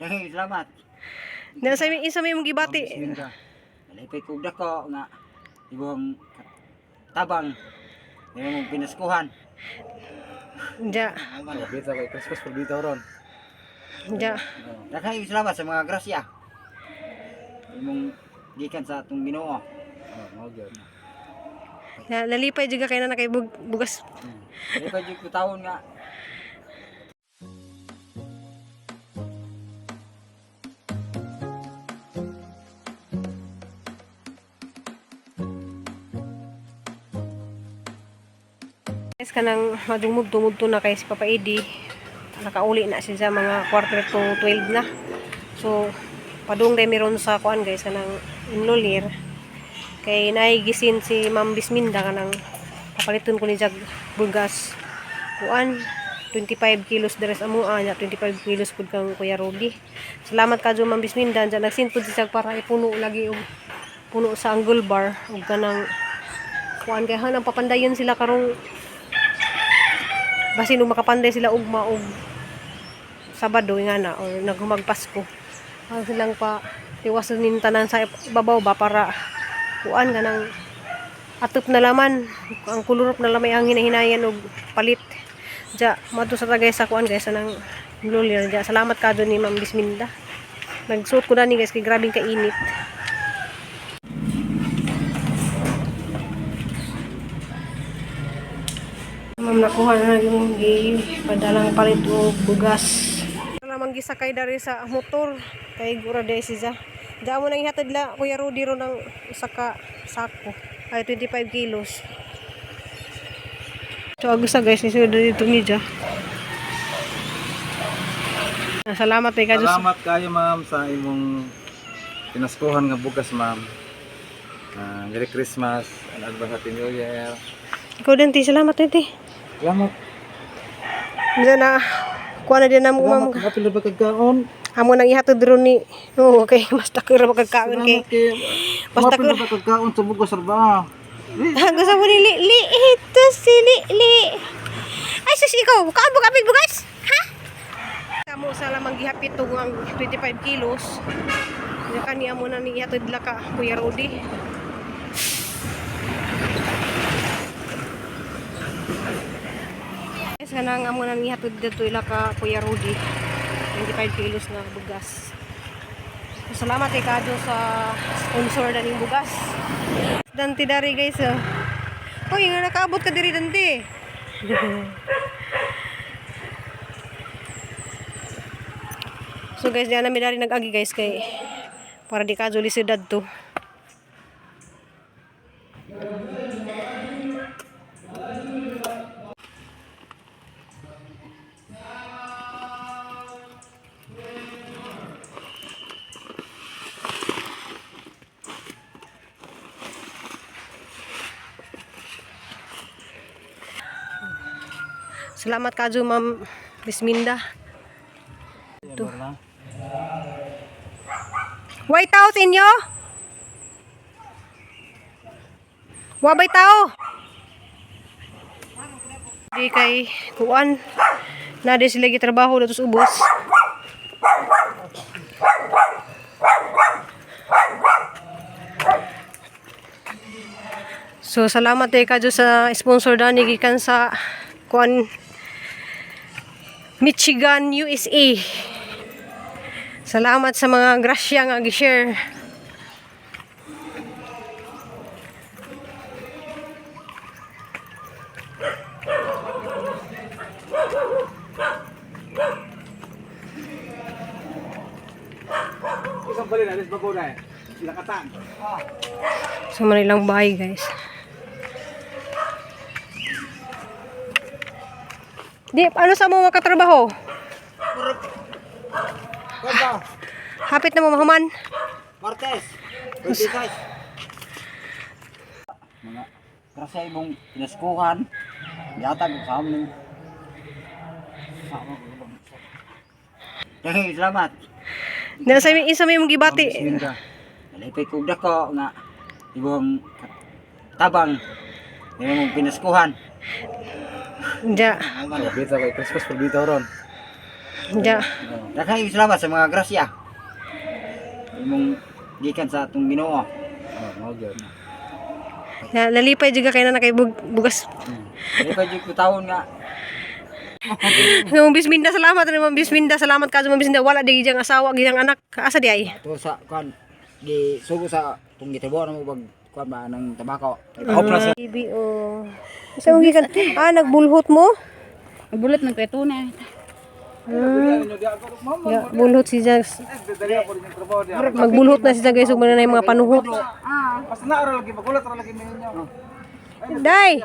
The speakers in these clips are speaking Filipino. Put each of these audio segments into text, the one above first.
Salamat. Na sa isa may mong gibati. Nalipay ko dako nga ibang tabang. Ngayon mong pinaskuhan. Ja. Pabita kay Christmas pabita ron. Ja. Daghang salamat sa mga grasya. Imong gikan sa atong Ginoo. Mao gyud. Nalipay juga kay na kay bugas. Nalipay jud ko taon nga. Guys, kanang madumog-tumugto na kay si Papa Eddie. Nakauli na siya sa mga quarter to 12 na. So, padung day meron sa kuan guys, kanang inlolir. Kay naigisin si Ma'am Bisminda kanang papaliton ko ni jag bugas. Kuan 25 kilos deres amo anya 25 kilos pud kang Kuya Rudy. Salamat kadto Ma'am Bisminda, dyan nagsin pud siya para ipuno lagi og puno sa angle bar ug kanang kuan kay hanang papandayon sila karong basin nung makapanday sila ugma og Sabado nga na or naghumagpasko. Ang silang pa tiwason tanan sa ibabaw ba para kuan ganang atop na laman ang kulurop na lamay ang hinahinayan og palit. Ja madto sa tagay sa kuan guys nang lulir ja. Salamat kadto ni Ma'am Bisminda. Nagsuot ko na ni guys kay grabing kainit. Ma'am nakuha na yung padalang palit o bugas. Wala mang gisakay dari sa motor kay gura day siya. Diyan mo nang ihatid la Kuya Rudy ro ng isa ka sako ay 25 kilos. So agusa guys iso dito ni ja. Salamat kay kadto. Salamat kayo ma'am sa imong pinaskuhan nga bugas ma'am. Merry Christmas and advance Happy New Year. Ikaw din ti salamat ti. Salamat. Diyan na kuha na din mo ma'am. Kapila ba kagkaon? Amo nang ihatod ro ni. Oo, okay, basta ko ra magkakaon kay. Basta ko ba kagkaon sa bugas ba? gusto mo ni li ito si li. Ay sus ikaw, kaabo ka bugas? Ha? Kamo sa lamang gihapit og ang 25 kilos. Ya kaniya mo na ni ihatod la ka Kuya Rudy. Kanang amo nang ihatod dito ila ka Kuya Rudy 25 kilos na bugas. Salamat kay kadto sa sponsor daning bugas. Danti dari guys. Hoy nga nakaabot ka diri danti. So guys diyan na mi dari nag-agi guys kay para di kadto lisidad to. Salamat kadto Ma'am Bisminda. Ito. White House inyo? Wabay tao. Di kay kuan. Na di sila gitrabaho datos ubos. So salamat kadto sa sponsor dani gikan sa kuan Michigan, USA. Salamat sa mga grasya nga gi-share. Isang bali na, bago na Lakatan. Sa Manilang bahay guys. Di, ano sa mo makatrabaho? Hapit na mo mahuman. Martes. 26. Mga grasya imong pinaskuhan. Yatag sa amin. Salamat. Na sa isa may mong gibati. Nalipay ko dako nga ibang tabang. Ngayon mong pinaskuhan. Ja. Pabita kay Christmas pabita ron. Ja. Daghang salamat sa mga grasya. Imong gikan sa atong Ginoo. Mao gyud. Nalipay juga kay na kay bugas. Dili pa jud ko taon nga Ng Bisminda salamat ni Ma'am Bisminda salamat ka Ma'am Bisminda wala di gyang asawa gyang anak asa di ay. to sa kan gi sugo sa tong gitabo na mo bag kuan ba nang tabako. Opera sa BBO. Sa mo gikan nagbulhot mo? Bulot ng kretuna. Ya, bulhot si Jags. Magbulhot na si Jags guys ug na mga panuhot. Basta na ra lagi magulat ra lagi ninyo. Day.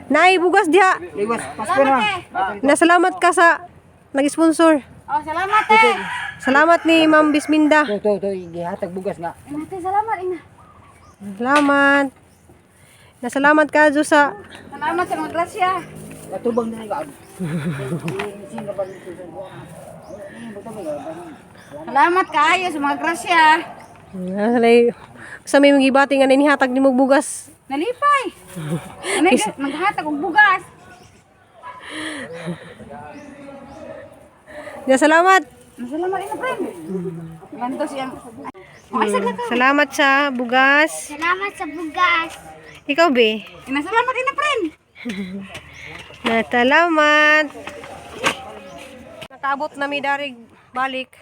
Nay bugas diha. Liwas pasko na. Nasalamat ka sa nag-sponsor. Oh, salamat eh. Salamat ni Ma'am Bisminda. To gihatag bugas nga. Ate, salamat ina. Salamat. Nasalamat ka jo sa Salamat sa mga grasya. Katubang na nga. Salamat kaayo sa mga grasya. Salay sa may magibati nga nihatag ni mo bugas. Nalipay. Naghatag og bugas. Ya salamat. Salamat ina, friend. Lantos yang Salamat sa bugas. Salamat sa bugas. Ikaw be. Ina salamat ina, friend. Nasalamat. Nakaabot na mi darig balik.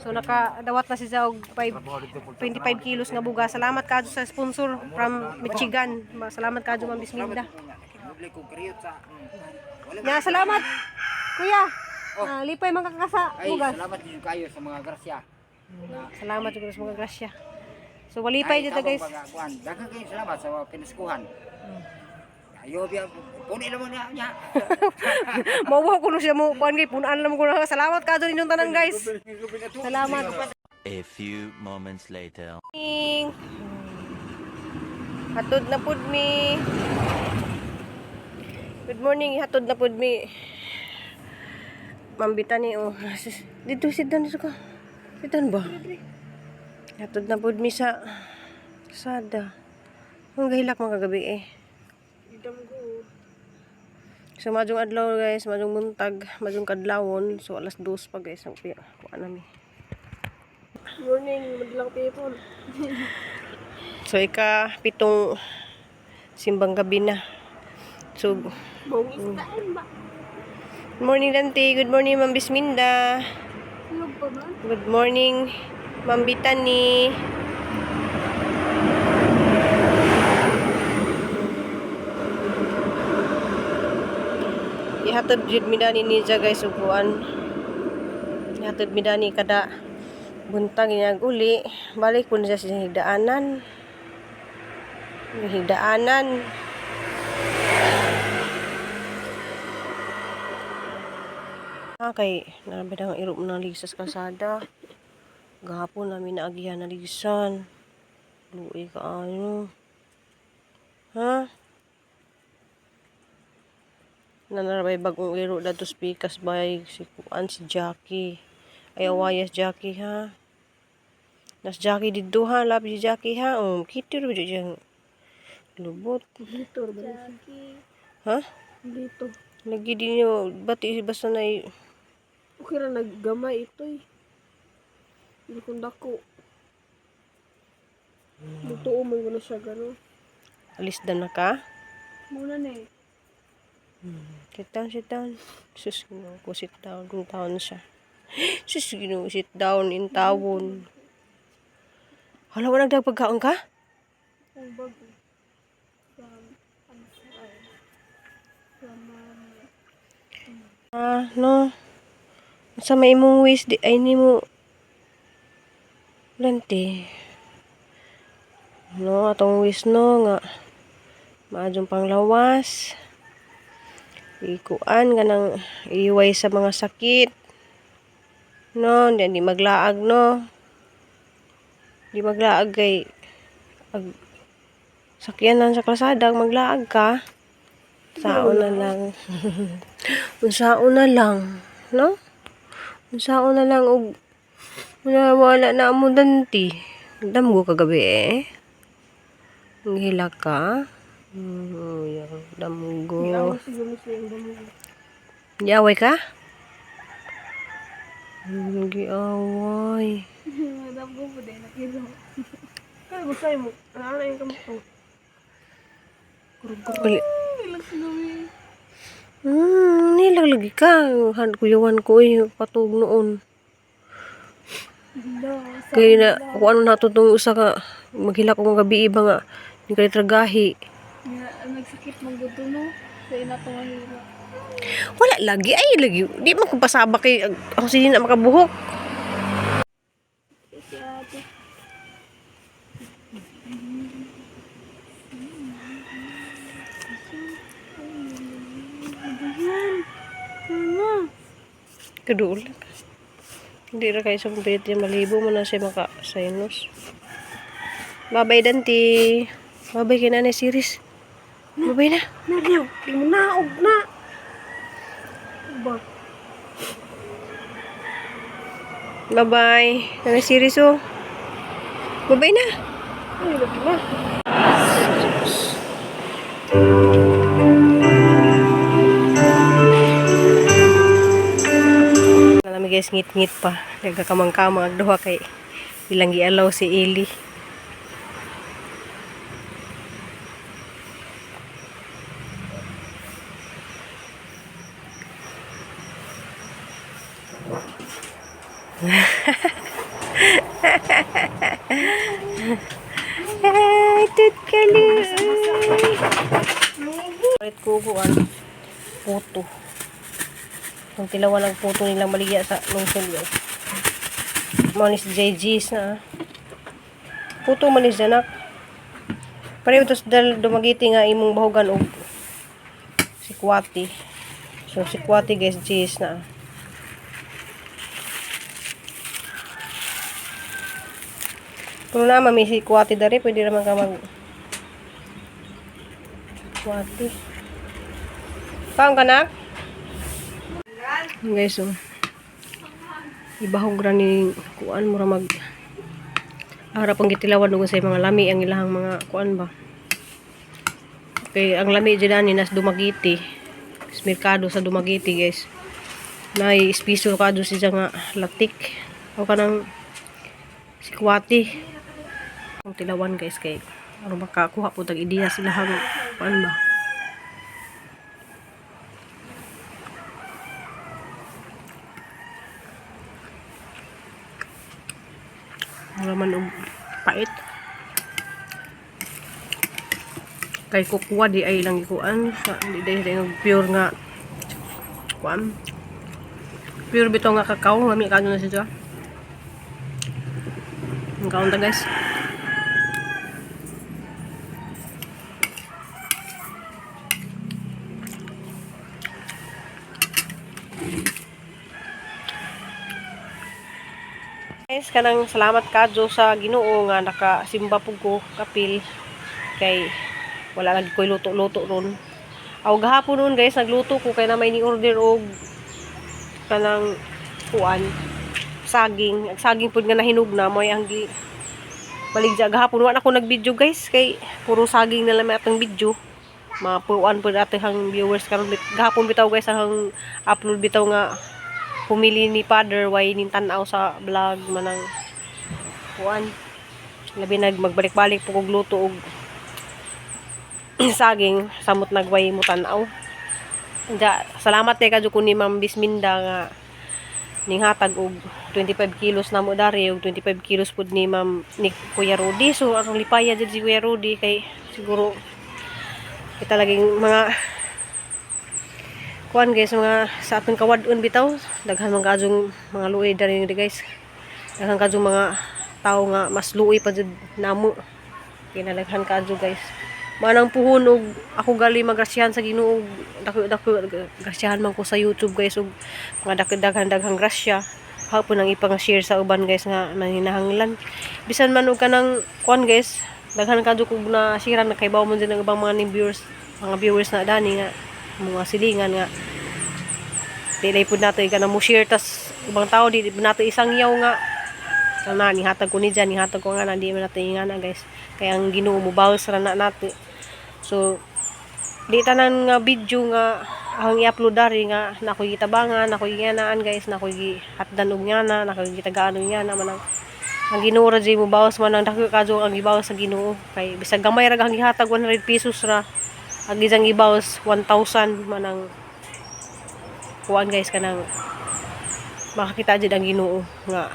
So nakadawat na si og 25 kilos nga bugas. Salamat kadto sa sponsor from Michigan. Salamat kadto Ma'am Bisminda. Ya salamat. Kuya. Lipay man ka sa Ay, bugas. salamat din kayo sa mga grasya. Salamat jud sa mga grasya. So walipay jud ta guys. Daghang kayo salamat sa mga pinaskuhan. Ayo biya puni naman niya. Mauwa ko siya mo kuan kay punan lang ko na. Salamat kadto ninyong tanan guys. Salamat. A few moments later. Hatod na pud mi. Good morning, hatod na pud mi. Ma'am Bitani oh. Dito sit down dito ka. Sit down ba? Hatod na pud mi sa sada. Ang gahilak mga gabi eh. So majong adlaw guys, majong buntag, majong kadlawon. So alas 2 pa guys ang kuan nami. Morning, madlang people. So ika-7 simbang gabi na. So Good morning Dante, good morning Ma'am Bisminda. Good morning Ma'am Bitani. Ihatod jud mi dani ni guys upuan. Ihatod mi dani kada buntag niya uli. Balik pun siya sa higdaanan. Higdaanan. Kay nabedang irup ng ligsas kalsada. Gahapon namin naagihan na ligsan. Luoy ka ano. Ha? Nanarabay bagong iro dato speakers by si Kuan si Jackie. Ay awayas Jackie ha. Nas Jackie didto ha, labi si Jackie ha. Kitir ba dyan. Lubot. Dito ba? Ha? Dito. Lagi din nyo, bati basta na Okay ra naggamay ito eh. Hindi kong dako. Dito umay ko na siya gano'n. alis na ka. Muna na eh. Sit down, sit down. Sus, ko sit down. Kung taon siya. Sus, sit down in tawon. Hala, wala nagdagpagkaon ka? Ang bago. No. Sa may imong wish, di, ay ni mo. Lante. No, atong wish no, nga. Maadjong panglawas. Ikuan ka nang iway sa mga sakit. No, di maglaag no. Di maglaag kay sakyanan sa kalsada, maglaag ka. Saon na lang. Unsaon na lang, no? Unsaon na lang og wala na mo danti. Damgo kagabi eh. Ngila ka. Damgo. Yaway ka? Giaway. Madam ko po din nakilo. Kaya gusay mo. Ano na yung kamukha? Uli. Ilang sinawi. Nilang lagi ka. Kuyawan ko patug noon. Kaya na, kung ano natutong usa ka, maghila ko mga gabi iba nga, hindi ka tragahi. Nagsakit mong gusto no? Sa ina ko mahila. Wala lagi, ay lagi. Di man kung pasaba kay, ako sinin na makabuhok. Si ate. Kadul. Hindi ra kayo sa kumpit yung malibo mo na siya maka-sinus. Babay Danti. Babay kay Nanay Siris. Babay na. Nagyaw, di mo naog na. Ba? Babay. Nanay Siris oh. Babay na. Ay, lagi na. Alam guys, ngit-ngit pa. Nagkakamang-kamang agduha kay ilang gialaw si Eli. Ay, tutkali. Palit ko puto. Ang tilawan ng puto nilang maligya sa lungsod guys. Manis JG's na. Puto manis janak. Pareho tos dal dumagiti nga imong bahugan og sikwati. So sikwati guys G's na. Kung naman may sikwati dari, pwede naman ka mag sikwati. Kaon ka na? Guys, so ibahog ra ni kuan mo ra mag ara pang gitilawan dugo sa mga lami ang ilahang mga kuan ba. Okay, ang lami dyan ni nas Dumagiti. Sa merkado sa Dumagiti, guys. May espiso kado siya nga latik. O kanang sikwati. Ang tilawan guys kay ano makakuha po tag ideya sila hang kuan ba. Wala man og pait. Kay kukuha di ay lang ikuan sa di dahil pure nga kuan. Pure bitaw nga kakao, lami kado na siya. Ang kaon ta guys. Guys, kanang salamat kadyo sa Ginoo nga nakasimba pug ko kapil kay wala lagi ko'y luto-luto ron. Aw gahapon noon guys nagluto ko kay na may ni order og kanang kuan saging. Ang saging pud nga nahinog na moy ang gi baligya gahapon wa na ako nag-video guys kay puro saging na lang may atong video. Mapuan pud atong viewers karon gahapon bitaw guys ang upload bitaw nga pumili ni father way ning tan-aw sa vlog manang kuan labi magbalik-balik po kog luto og saging samot nagway mo tan-aw. Salamat kay kadyo ko ni Ma'am Bisminda nga ning hatag og 25 kilos na mo dari og 25 kilos pud ni Ma'am ni Kuya Rudy. So ang lipaya jud si Kuya Rudy kay siguro kita laging mga kuan guys mga sa atong kawadon bitaw daghan man kadjong mga luoy dari guys. Daghan kadjong mga tao nga mas luoy pa jud namo. Kinalaghan kadyo guys. Manang puhon og ako gali magrasyahan sa Ginoo dako grasyahan man ko sa YouTube guys og mga daghang grasya. Hapon ang ipang-share sa uban guys nga nanginahanglan. Bisan man og kanang kuan guys, daghan kadyo ko na share na kay bawo man din ang ibang mga viewers na dani nga mga silingan nga dilay pud nato ka na mo share tas ibang tao di nato isang yaw nga kana ni hatag ko ni dyan ni hatag ko nga na di man nato ingana guys kaya ang Ginoo mo bawas ra na nato. So di tanan nga video nga ang i-upload dari nga nakoy gitabangan, nakoy gianaan guys, nakoy gihatdan og ngana, nakoy gitagaan og ngana manang ang Ginoo ra jay mo bawas man ang dako kadyo ang gibawas sa Ginoo kay bisag gamay ra ang gihatag 100 pesos ra ang gizang gibawas 1,000 manang kuan guys kanang makakita jud ang Ginoo nga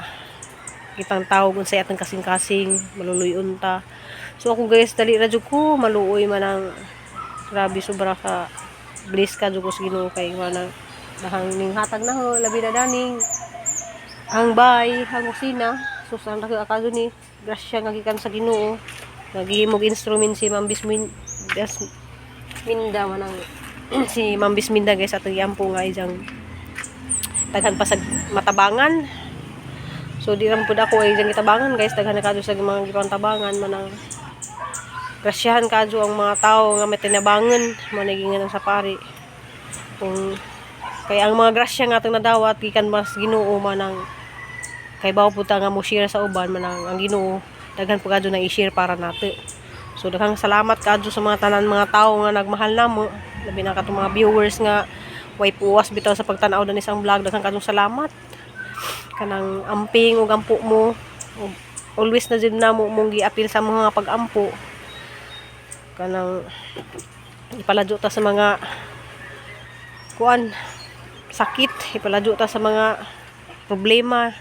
kitang tao kung say atong kasing-kasing maluluyon ta. So ako guys dali ra jud ko maluoy manang grabe sobra ka bless ka jud ko sa Ginoo kay manang dahang ning hatag na ho labi na daning hang bay hang kusina. So sa dako akaso ni grasya nga gikan sa Ginoo nagihimog instrument si Ma'am Bisminda manang si Ma'am Bisminda guys atong giampo nga ijang daghan pa sa matabangan. So di ram pud ako ay ijang gitabangan guys daghan na kadto sa mga gipantabangan manang grasyahan kadto ang mga tao nga may tinabangan managingan sa pari kung kaya ang mga grasya nga atong nadawat gikan mas Ginoo manang kay bawo po ta nga mo share sa uban manang ang Ginoo daghan po kadto na i-share para nato. So daghang salamat kadto sa mga tanan mga tao nga nagmahal namo labi na kadto mga viewers nga way puwas bitaw sa pagtan-aw dan isang vlog daghang kadto salamat kanang amping ug ampo mo ug always na jud namo mong gi-appeal sa mga pag-ampo kanang ipaladyo ta sa mga kuan sakit ipaladyo ta sa mga problema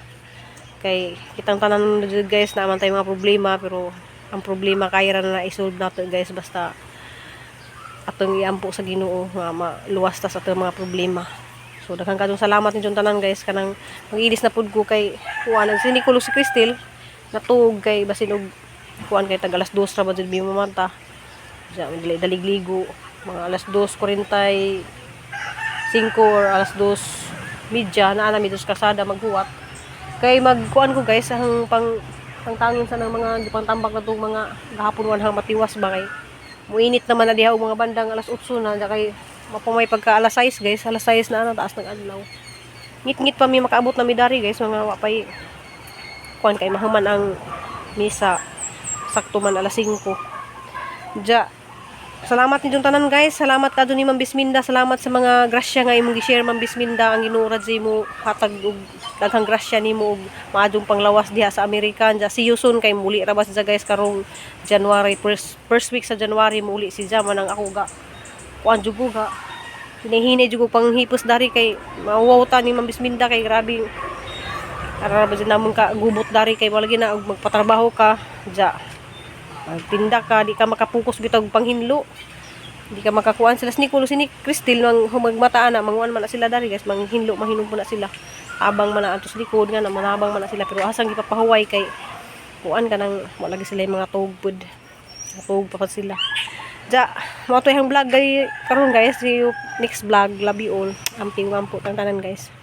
kay kitang tanan guys naman tayo mga problema pero ang problema kaya ra na isolve nato guys basta atong iampo sa Ginoo nga maluwas ta sa atong mga problema. So daghang kadtong salamat ninyo tanan guys kanang mag-ilis na pud ko kay kuan si Nicolo si Cristel natug kay basin og kuan kay tag alas 2 ra ba jud mi mamanta sa daligligo mga alas 2:45 or alas 2:30 na mi dos kasada maghuwat kay magkuan ko guys ang pangtangin sa ng mga gipantambak na itong mga gahapon hang matiwas ba kay muinit naman na diha og mga bandang alas 8 na kay mapamay pagka alas 6 guys alas 6 na taas ng adlaw ngit-ngit pa mi makaabot na mi dari guys mga wapay kuan kay mahuman ang misa sakto man alas 5 ja. Salamat ninyong tanan guys. Salamat kadto ni Ma'am Bisminda. Salamat sa mga grasya nga imong gi-share Ma'am Bisminda ang Ginoo ra jay mo hatag og daghang grasya nimo og maadtong panglawas diha sa Amerika. Ja see you soon kay muli ra ba siya guys karong January first week sa January muli si Jama nang ako ga kuan jud ko ga hinihinay jud ko panghipos dari kay mauwaw ta ni Ma'am Bisminda kay grabe ara ba jud namon ka gubot dari kay wala na og magpatrabaho ka ja. Magtinda ka, di ka makapokus bitag panghinlo. Di ka makakuan sila ni Nicolo si Cristel mang humagmataan na manguan man na sila dari guys, manghinlo mahinom po na sila. Abang man na atos likod nga na manabang man na sila pero asang gipapahuway kay kuan ka nang wala sila yung mga tugpod. Tug pa sila. Ja, mo to yung vlog karon guys, see you next vlog. Love you all. Amping wampo tang tanan guys.